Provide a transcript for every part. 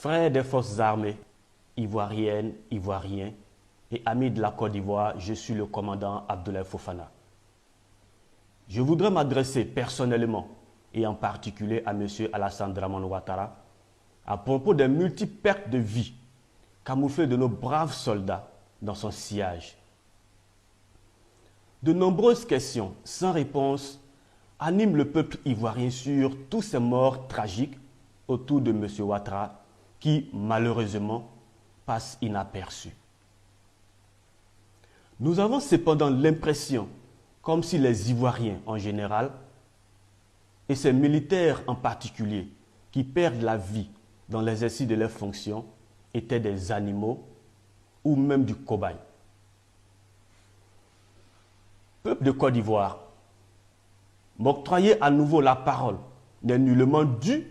Frères des forces armées, ivoiriennes, ivoiriens et amis de la Côte d'Ivoire, je suis le commandant Abdoulaye Fofana. Je voudrais m'adresser personnellement et en particulier à M. Alassane Dramane Ouattara à propos des multiples pertes de vie camouflées de nos braves soldats dans son sillage. De nombreuses questions sans réponse animent le peuple ivoirien sur tous ces morts tragiques autour de M. Ouattara qui, malheureusement, passent inaperçus. Nous avons cependant l'impression, comme si les Ivoiriens en général, et ces militaires en particulier, qui perdent la vie dans l'exercice de leurs fonctions, étaient des animaux ou même du cobaye. Peuple de Côte d'Ivoire, m'octroyer à nouveau la parole n'est nullement dû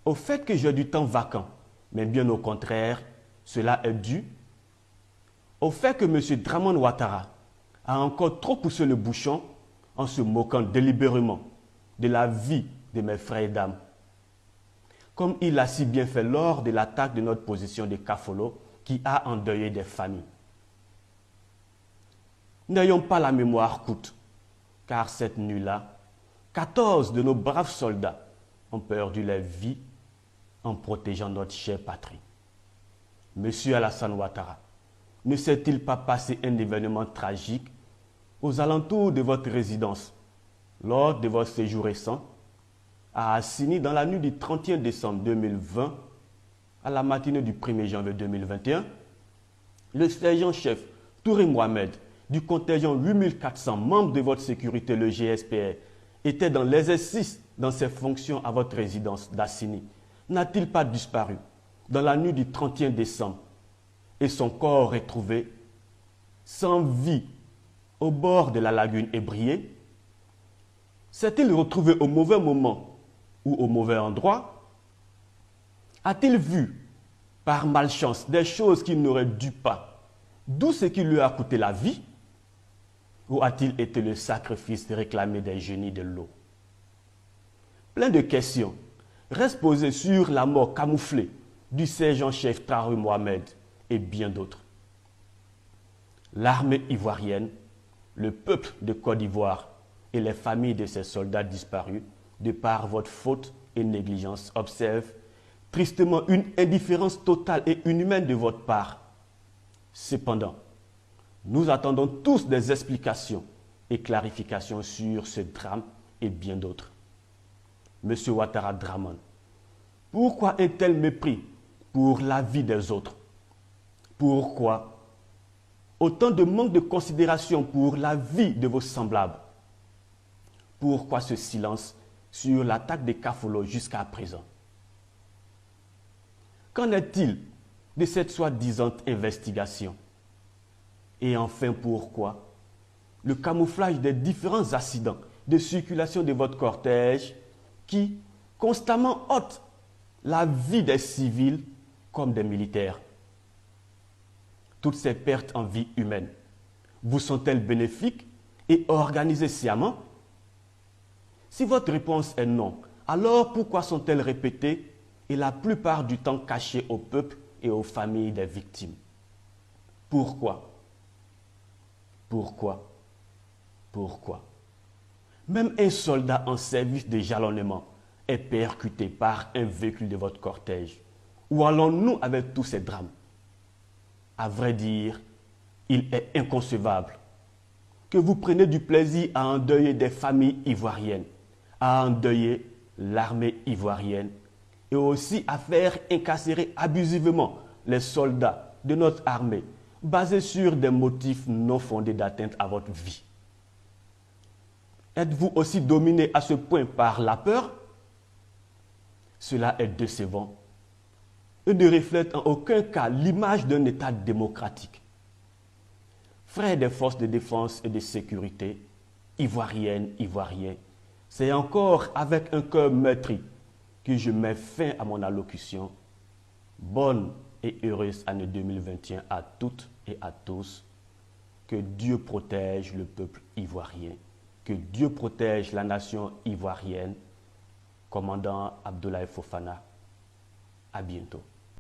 au fait que j'ai du temps vacant, mais bien au contraire, cela est dû au fait que M. Dramane Ouattara a encore trop poussé le bouchon en se moquant délibérément de la vie de mes frères et dames, comme il l'a si bien fait lors de l'attaque de notre position de Kafolo qui a endeuillé des familles. N'ayons pas la mémoire courte, car cette nuit-là, 14 de nos braves soldats ont perdu leur vie en protégeant notre chère patrie. Monsieur Alassane Ouattara, ne s'est-il pas passé un événement tragique aux alentours de votre résidence lors de votre séjour récent à Assini dans la nuit du 31 décembre 2020 à la matinée du 1er janvier 2021? Le sergent-chef Touré Mohamed du contingent 8400 membres de votre sécurité, le GSPR, était dans l'exercice dans ses fonctions à votre résidence d'Assini. N'a-t-il pas disparu dans la nuit du 31 décembre et son corps retrouvé sans vie au bord de la lagune ébriée? S'est-il retrouvé au mauvais moment ou au mauvais endroit? A-t-il vu par malchance des choses qu'il n'aurait dû pas, d'où ce qui lui a coûté la vie? Ou a-t-il été le sacrifice réclamé des génies de l'eau? Plein de questions restent posées sur la mort camouflée du sergent-chef Touré Mohamed et bien d'autres. L'armée ivoirienne, le peuple de Côte d'Ivoire et les familles de ces soldats disparus, de par votre faute et négligence, observent tristement une indifférence totale et inhumaine de votre part. Cependant, nous attendons tous des explications et clarifications sur ce drame et bien d'autres. Monsieur Ouattara Dramane, pourquoi un tel mépris pour la vie des autres? Pourquoi autant de manque de considération pour la vie de vos semblables? Pourquoi ce silence sur l'attaque des Kafolo jusqu'à présent? Qu'en est-il de cette soi-disant investigation? Et enfin, pourquoi le camouflage des différents accidents de circulation de votre cortège qui constamment ôtent la vie des civils comme des militaires? Toutes ces pertes en vie humaine vous sont-elles bénéfiques et organisées sciemment? Si votre réponse est non, alors pourquoi sont-elles répétées et la plupart du temps cachées au peuple et aux familles des victimes? Pourquoi? Pourquoi? Pourquoi? Même un soldat en service de jalonnement est percuté par un véhicule de votre cortège. Où allons-nous avec tous ces drames? À vrai dire, il est inconcevable que vous preniez du plaisir à endeuiller des familles ivoiriennes, à endeuiller l'armée ivoirienne et aussi à faire incarcérer abusivement les soldats de notre armée basés sur des motifs non fondés d'atteinte à votre vie. Êtes-vous aussi dominé à ce point par la peur? Cela est décevant et ne reflète en aucun cas l'image d'un État démocratique. Frères des forces de défense et de sécurité, ivoiriennes, ivoiriens, c'est encore avec un cœur meurtri que je mets fin à mon allocution. Bonne et heureuse année 2021 à toutes et à tous. Que Dieu protège le peuple ivoirien. Que Dieu protège la nation ivoirienne. Commandant Abdoulaye Fofana. À bientôt.